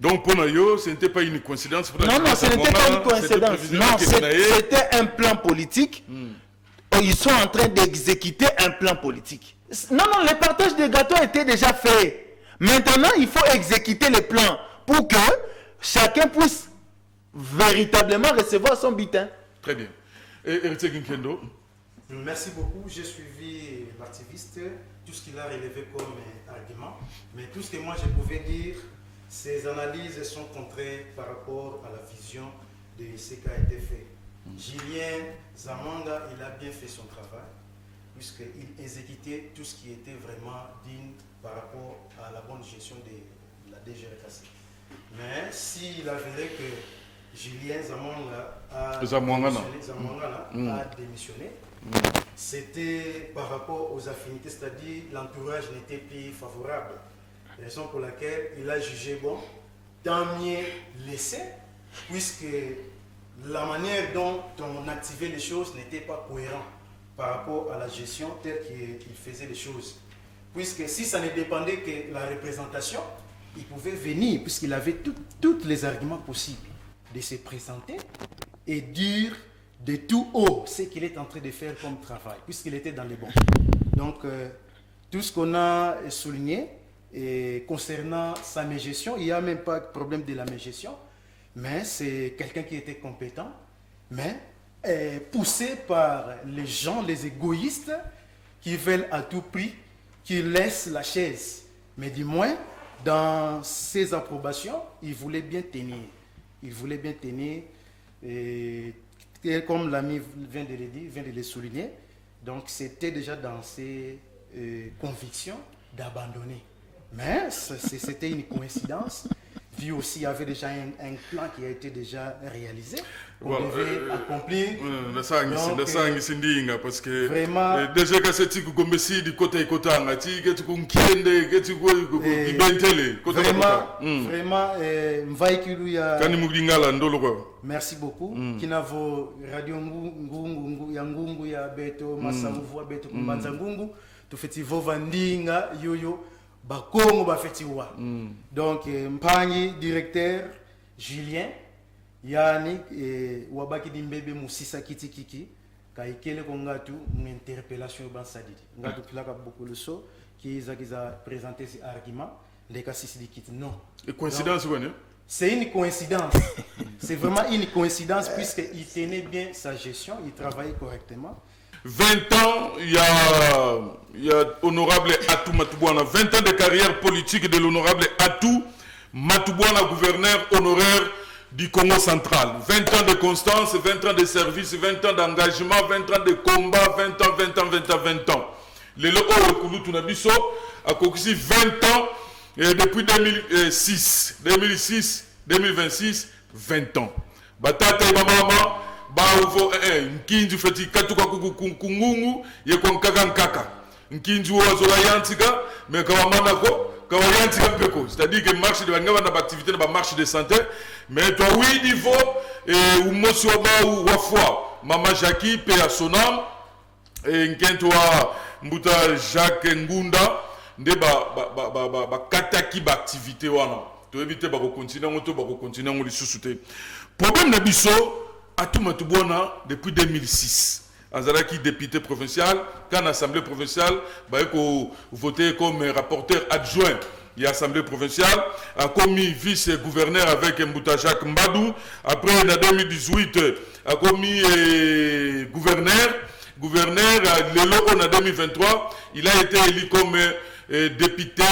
Donc pour Nayo, ce n'était pas une coïncidence. Non, ce n'était pas une coïncidence. Non, c'était un plan politique. Ils sont en train d'exécuter un plan politique. Non, le partage des gâteaux était déjà fait. Maintenant, il faut exécuter le plan pour que chacun puisse véritablement recevoir son butin. Très bien. Et Héritier Ginkendo? Merci beaucoup. J'ai suivi l'activiste, tout ce qu'il a relevé comme argument. Mais tout ce que moi je pouvais dire, ces analyses sont contraires par rapport à la vision de ce qui a été fait. Julien Zamanga, il a bien fait son travail, puisqu'il exécutait tout ce qui était vraiment digne par rapport à la bonne gestion de la DGRKC. Mais s'il avérait que Julien Zamanga a démissionné, c'était par rapport aux affinités, c'est-à-dire l'entourage n'était plus favorable. Raison pour laquelle il a jugé bon, tant mieux laisser, puisque la manière dont on activait les choses n'était pas cohérent par rapport à la gestion telle qu'il faisait les choses. Puisque si ça ne dépendait que de la représentation, il pouvait venir, puisqu'il avait tous les arguments possibles de se présenter et dire de tout haut ce qu'il est en train de faire comme travail, puisqu'il était dans les bons. Donc, tout ce qu'on a souligné, et concernant sa mégestion, il n'y a même pas de problème de la mégestion, mais c'est quelqu'un qui était compétent, mais poussé par les gens, les égoïstes, qui veulent à tout prix qu'il laisse la chaise. Mais du moins, dans ses approbations, il voulait bien tenir. Il voulait bien tenir, et comme l'ami vient de le dire, vient de le souligner, donc c'était déjà dans ses convictions d'abandonner. Mais c'était une coïncidence. Vu aussi, il y avait déjà un plan qui a été déjà réalisé. On devait accomplir. Parce que vraiment, déjà que c'est du côté merci beaucoup. Kinavo Radio Ngungu ya Ngungu ya Beto Masamuvu Beto Kumbanza Ngungu tufeti Vovandinga yoyo bakongo bafetiwa. Donc mpangi directeur Julien yani wabaki dimbebe musisa kiti kaikele kongatu interpellation bansadidi ngatu plaka beaucoup le so qui a présenté ces arguments les cas sidikiti non. Et coïncidence quoi non? C'est une coïncidence. C'est vraiment une coïncidence puisqu'il tenait bien sa gestion, il travaillait correctement. 20 ans, il y a honorable Atou Matoubouana, 20 ans de carrière politique de l'honorable Atou Matoubouana, gouverneur honoraire du Congo central. 20 ans de constance, 20 ans de service, 20 ans d'engagement, 20 ans de combat, 20 ans. Le Loko Kulu Tunabiso a conquis 20 ans et depuis 2006, 2026, 20 ans. Batata et Mama. Baouvo nkinju feti katuka kungungu ye konkaka nkinju wazola yantika mais kawamana ko kawayantika peko, c'est-à-dire que marche de bangaba na activité na marche de santé mais toi oui niveau et umosi wa wafwa mama Jackie pe à son âme et nkentwa mbuta Jacques Ngunda nde ba kataki ba activité wana to éviter ba continuer ngoto ba continuer ngoli susute problème na biso Atou Matoubouana depuis 2006. Azalaki député provincial, quand l'Assemblée provinciale a voté comme rapporteur adjoint de l'Assemblée provinciale, a commis vice-gouverneur avec Mbouta Jacques Mbadou. Après, en 2018, a commis gouverneur, en 2023, il a été élu comme député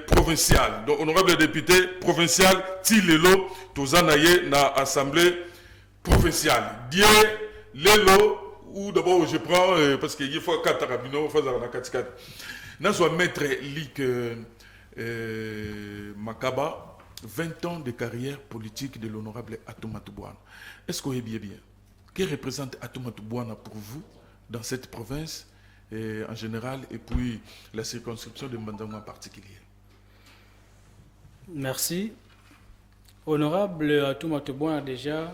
provincial. Donc, honorable député provincial, Tilelo, Tozanaye, na Assemblée provincial. Dieu, Lelo, ou d'abord je prends, parce qu'il faut 4 rabino, il faut 4. Nous sommes maître Lik Makaba, 20 ans de carrière politique de l'honorable Atou Matoubouana. Est-ce que vous bien bien? Que représente Atou Matoubouana pour vous dans cette province en général et puis la circonscription de Mbandangou en particulier? Merci. Honorable Atou Matoubouana déjà.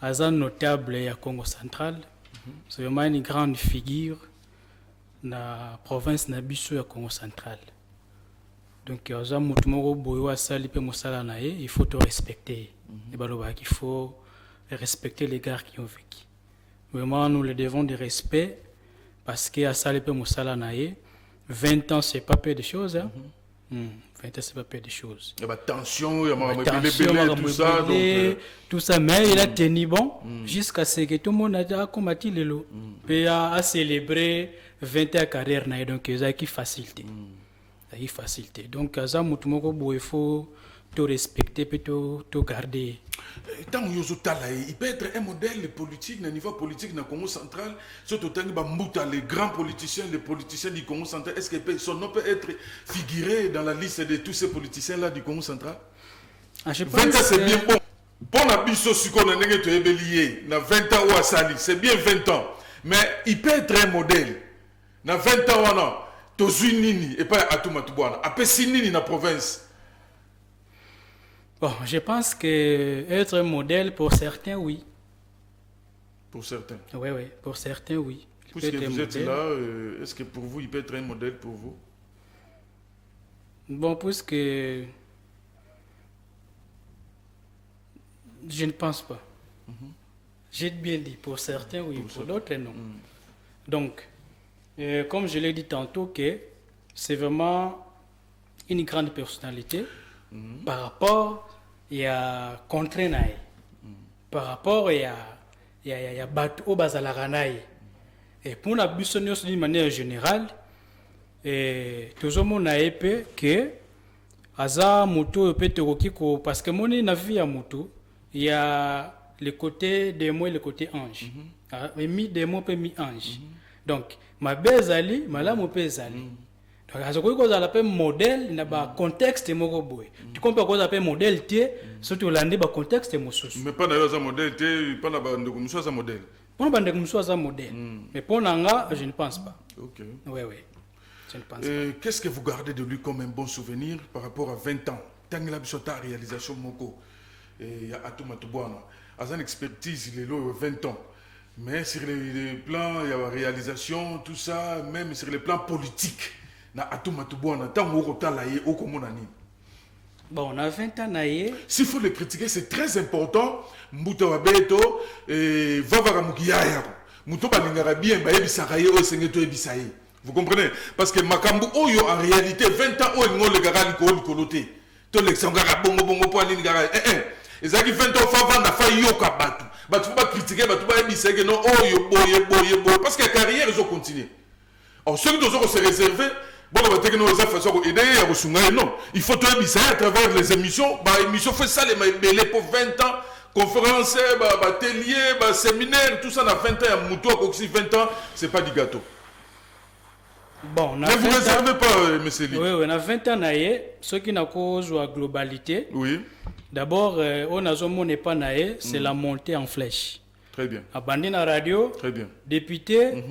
Azan notable à Congo central, c'est vraiment une grande figure dans la province Nabiso à Congo central. Donc aza mutu moko boyo asali pe mosala na ye, il faut te respecter. Et baloba qu'il faut respecter les gars qui ont vécu. Vraiment nous le devons de respect parce que asali pe mosala na ye 20 ans c'est pas peu de choses hein. 20 ans c'est pas peu de choses. Il y a tension, il y a tension, tout ça mais il a tenu bon jusqu'à ce que tout le monde a combattu le lot. Puis a célébré 20 ans de carrière na ye donc ça qui facilité. Facilité. Donc, il faut te respecter, te garder. Tant il peut être un modèle politique, au niveau politique dans le Congo central, surtout les grands politiciens, les politiciens du Congo central, est-ce que son nom peut être figuré dans la liste de tous ces politiciens-là du Congo central? Je 20 ans, c'est bien bon. Pour la biso, si on a lié, 20 ans ou à Sali, c'est bien 20 ans. Mais il peut être un modèle. Dans 20 ans, non. Tozuinini et pas à tout matubwana. Après Sinini dans la province. Bon, je pense que être un modèle pour certains, oui. Pour certains. Oui, pour certains, oui. Puisque vous êtes là, est-ce que pour vous, il peut être un modèle pour vous? Bon, puisque je ne pense pas. J'ai bien dit, pour certains, oui, pour d'autres, non. Donc, comme je l'ai dit tantôt, que c'est vraiment une grande personnalité par rapport à Contre-Naï, par rapport à Bato Bazalaganaï. Et pour la buissonneuse d'une manière générale, toujours mon aépé que Aza Moutou peut te parce que mon avis à Moutou, il y a le côté démon et le côté ange. Mi démon peut mi ange. Donc, ma bezali, ma lame bezali. Donc, à ce que vous avez un modèle, il y a un contexte de Mogoboy. Tu comprends quoi vous avez un modèle, surtout l'année, un contexte de Moussous. Mais pas dans un modèle, pas dans un modèle. Pas dans un modèle. Mais pour Nanga, je ne pense pas. Ok. Oui. Je ne pense pas. Qu'est-ce que vous gardez de lui comme un bon souvenir par rapport à 20 ans? Tangela Bishota réalisation Moko. Il y a Atuma Tubouana. À une expertise, il est là 20 ans. Mais sur les plans, il y a la réalisation, tout ça, même sur les plans politiques, na Atuma Tubouana, tant qu'on a au Komonani. Bon, on a 20 ans naïe. S'il faut le critiquer, c'est très important. Mbuta Wabeto, Vavara Mukiyaya. Mouto Balingara bien, Ebisaraye, Osengeto Ebisaye. Vous comprenez? Parce que Makambu Oyo, en réalité, 20 ans, Oyo, le Garani Koloté. Tout l'exangara, bongo, poani, Gara. Et ça qui 20 ans, Fava n'a pas yoka batu. Batu pas critiquer, batu pas émisser, non, Oyo, boye. Parce que la carrière, ils ont continué. Alors, ceux qui ont se réserver, bon, on va dire que nous avons aider à Rosunga, non. Il faut tout émisser à travers les émissions. Émission fait ça, les mêlés pour 20 ans. Conférences, ateliers, séminaires, tout ça, on a 20 ans. À Moutou, à 20 ans, c'est pas du gâteau. Bon, mais vous ne réservez pas, M. Lee. Oui, on a 20 ans, ce qui n'a cause la globalité. Oui. D'abord, on a zoné pas naé, c'est la montée en flèche. Très bien. Abandonné la radio, très bien. Député,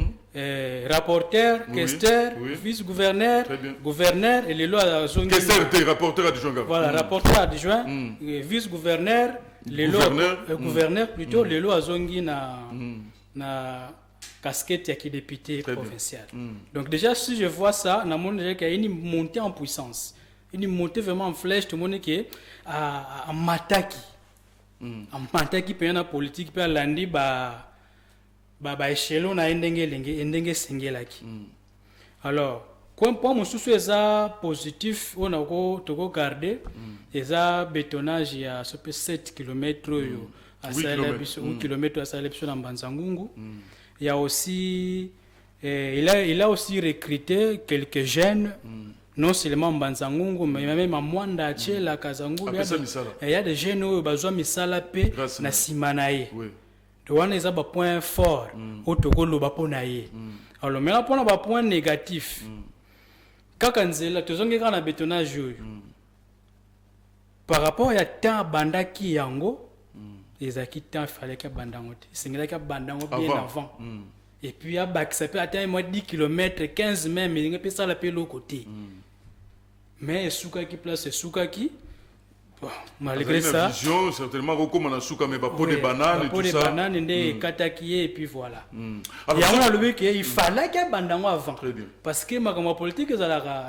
rapporteur, questeur, vice-gouverneur, gouverneur, et les lois à zone. Questeur était rapporteur adjoint. Voilà, rapporteur adjoint, vice-gouverneur, les lois, gouverneur plutôt, les lois à zone na casquette qui est député provincial. Donc déjà, si je vois ça, dans mon il y a une montée en puissance. Une montée vraiment en flèche, tout le monde qui est à Mataki. En Mataki, puis en politique, puis à Landi, échelon na endenge sengelaki. Alors, comme pour mon souci est positif, on a gardé, et a bétonnage il y a 7 km à 1 km à Saléption en Banzangungu. Il y a aussi, il a aussi recruté quelques jeunes, non seulement en Banzangungu, mais même à Mwanda, Tchela, Kazangu. Il y a des jeunes qui ont besoin de Salape, na Simanaye. Donc, on a un point fort au Togo, le Baponaye. Alors, maintenant, pour un point négatif, quand on a un bétonnage, par rapport à tant banda qui yango, les acquittants, il fallait qu'il y ait bandango. C'est qu'il y ait bandango bien avant. Et puis, ça peut atteindre 10 km, 15 même, mais il peut ça l'appeler l'autre côté. Mais Soukaki place, c'est Soukaki. Malgré ça. Vision, certainement, comme on a Souka, mais pas pour des bananes et tout ça. Pour des bananes, des katakiye, et puis voilà. Et on a le qu'il fallait qu'il y ait bandango avant. Très bien. Parce que ma politique est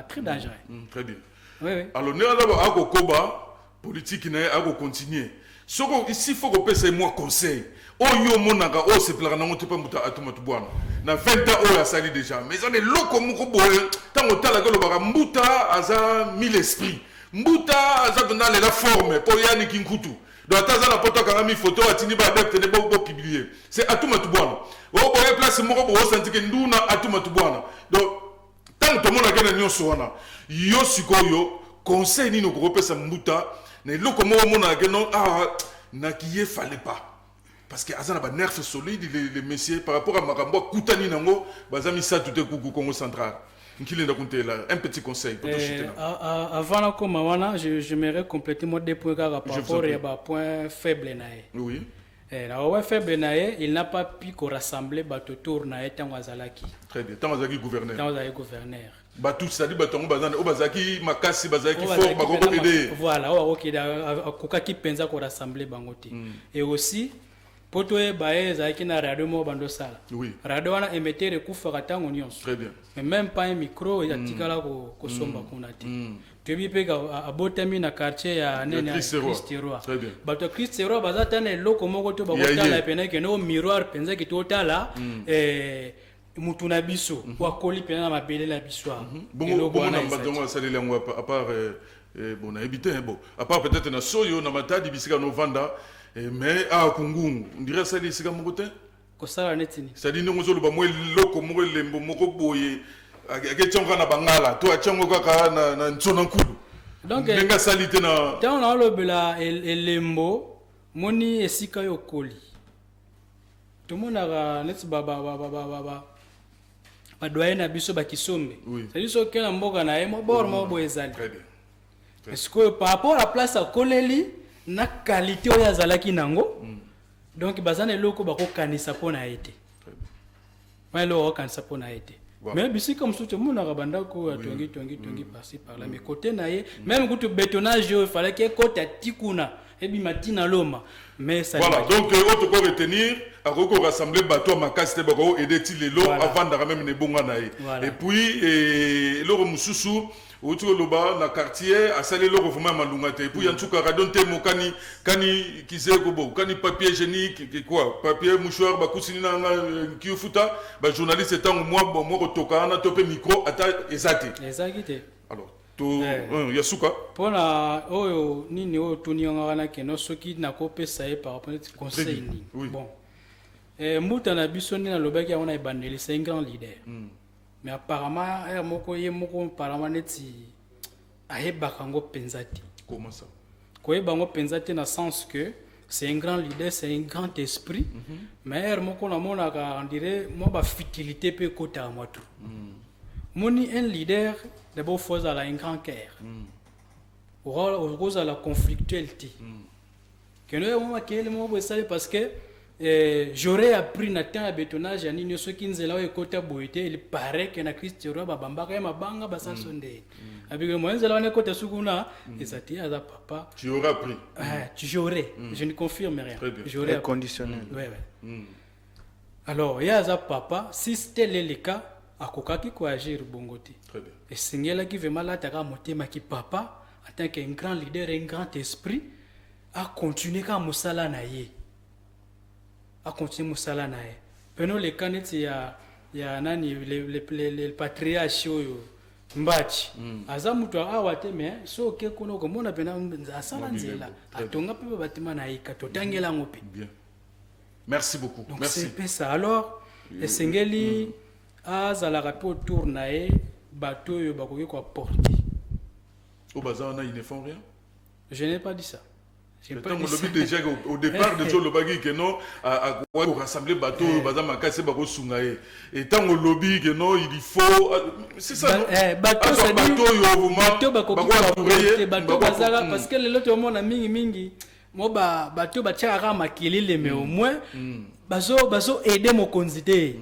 très dangereux. Très bien. Oui, oui. Alors, nous avons koba politique na ako continuer. Soko ici faut que pese moi conseil. Oh yo monaka oh c'est plana na ngote pa muta atuma tubwana. Na 20 ans oh ya sali déjà. Mais on est loko moko boye. Tango tala ko lobaka mbuta aza mille esprit. Mbuta aza dans la forme pour yani kinkutu. Donc ataza na poto kanga mi photo atini ba adepte ne bo publier. C'est atuma tubwana. Oh boye place moko bo senti ke nduna atuma tubwana. Donc tant que mona kena nyonso wana. Yo sikoyo conseil ni no ko pesa mbuta. Mais le comment on a dit non, n'a qui fallait pas. Parce que Azana ba nerf solide les messieurs par rapport à Makambo Koutani Nango, bazami ça tout est coucou Congo central. Un petit conseil pour avant la Komawana, j'aimerais compléter mon deux points par rapport à point faible nae. Oui. La faible nae, il n'a pas pu rassembler bateau tour nae Tangwazalaki. Très bien. Tangwazaki gouverneur. Tangwazaki gouverneur. Batou c'est-à-dire batongo bazana obazaki makasi bazaki fort bako aider. Voilà, OK kokaki penza ko rassembler bangoti. Et aussi poto bae zaki na radio mo bando sala. Oui. Radio wana émetteur kufa katango nyonso. Très bien. Mais même pas un micro ya tikala ko somba kunati. Tu bi peka abotami na quartier ya nene Christ-Roi. Très bien. Bato Christ-Roi bazatane loko moko to bakotala pena ke no miroir penza ki totala mutuna biso wakoli pena mabele la biswa bon na mbadongo salele ngo à part bon habité bon à part peut-être na soyo na matadi bisika no vanda mais à kungungu on dirait ça lisika mokote ko sala netini ça dit ngo zolo ba mo loko mo lembo moko boye akechonga na bangala to achongo kaka na nsona nkulu donc ndenga salite na ta on a lobela elembo moni esika yo koli tout monde a net baba badoyen na biso bakisombe c'est juste que na mboka na emo bor mo boezali très bien est-ce que par rapport à la place à koleli na qualité o yazalaki nango donc bazana loko bako kanisa pona été mais lo kanisa pona été mais bisi comme tout le monde na banda ko tongi passer par là mais côté na ye même que bétonnage il fallait que côté tikuna et bi matina loma mais ça voilà donc autre quoi retenir à rassembler bateau makasi te bako aider ti lelo avant de même ne bonga na et puis loro mususu autour loba na quartier a salé loro vraiment malunga te et puis en tout cas radon te mokani kani kizeko bo kani papier hygiénique quoi papier mouchoir ba kusini na kiufuta ba journaliste tango moi toka na topé micro ata exacté alors to yasuka pona oyo nini oyo tunionga wana keno soki na kopesa ye par rapport au conseil ni bon mbuta na biso ni na lobaki on a ebandeli c'est un grand leader mais apparemment moko apparemment neti ayebaka ngo penzati comment ça koyeba ngo penzati na sens que c'est un grand leader c'est un grand esprit mais moko na monaka on dirait mo ba futilité pe kota moto moni un leader d'abord faut avoir un grand cœur rose à la conflictualité que nous on makele mo bo ça parce que j'aurais appris na temps à bétonnage ya nini soki nzela o kota boite il paraît que na Christ-Roi babambaka mabanga basa sonde avec moi nzela on kota sukuna ezati aza papa tu aurais appris j'aurais je ne confirme rien j'aurais conditionnel alors ya aza papa si c'était le cas akokaki ko agir bongote très bien et singela qui vraiment là taka motema ki papa en tant qu'un grand leader un grand esprit a continuer ka musala na ye a continuer musala na ye peno le kaneti ya nani le patriarche yo mbachi aza mutu awate mais so ke kuno ko mona pena asala nzela atonga pe batima na ye katotangela ngope bien merci beaucoup donc merci c'est ça alors esengeli azalaka pe autour na ye bato oyo bakoki koapporter au bazar ils ne font rien je n'ai pas dit ça. Déjà au départ de Joe Lobagi que non à rassembler bateau bazar makase bako sungaye et tant au lobby que non il faut c'est ça bateau c'est bateau bako bazara parce que les autres monde mingi mo bateau ba tiaka makilile mais au moins bazo aider mon konzité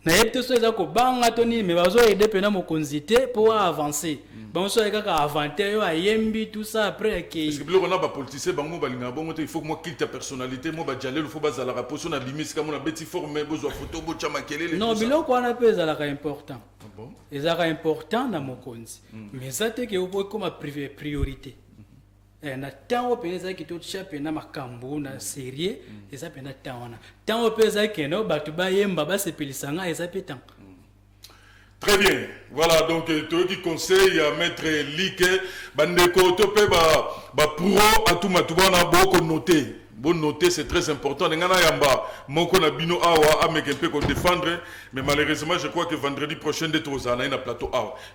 na yepte so ezako banga toni mais bazo aider pena mon konzité pour avancer bon so ekaka avanter yo ayembi tout ça après que parce que bilo on a ba politicien bango balinga bongo il faut que moi quitte ta personnalité moi ba jalelo faut bazala position na bimisi comme on a beti forme besoin photo bo chama kelele non bilo ko na pesa la important bon? ezaka important na mokonzi mais ça te ke opo comme priorité na temps ope ezaki totisha pena makambo na sérieux eza pena temps wana temps ope ezaki no bato bayemba basepelisanga eza pe temps. Très bien. Voilà, donc toi qui conseille à maître Like bandeko topé ba pro atuma tubana boko noter. Bon noter, c'est très important. Ngana yamba moko na bino awa ameke pe ko défendre, mais malheureusement je crois que vendredi prochain d'être aux ana na plateau awa.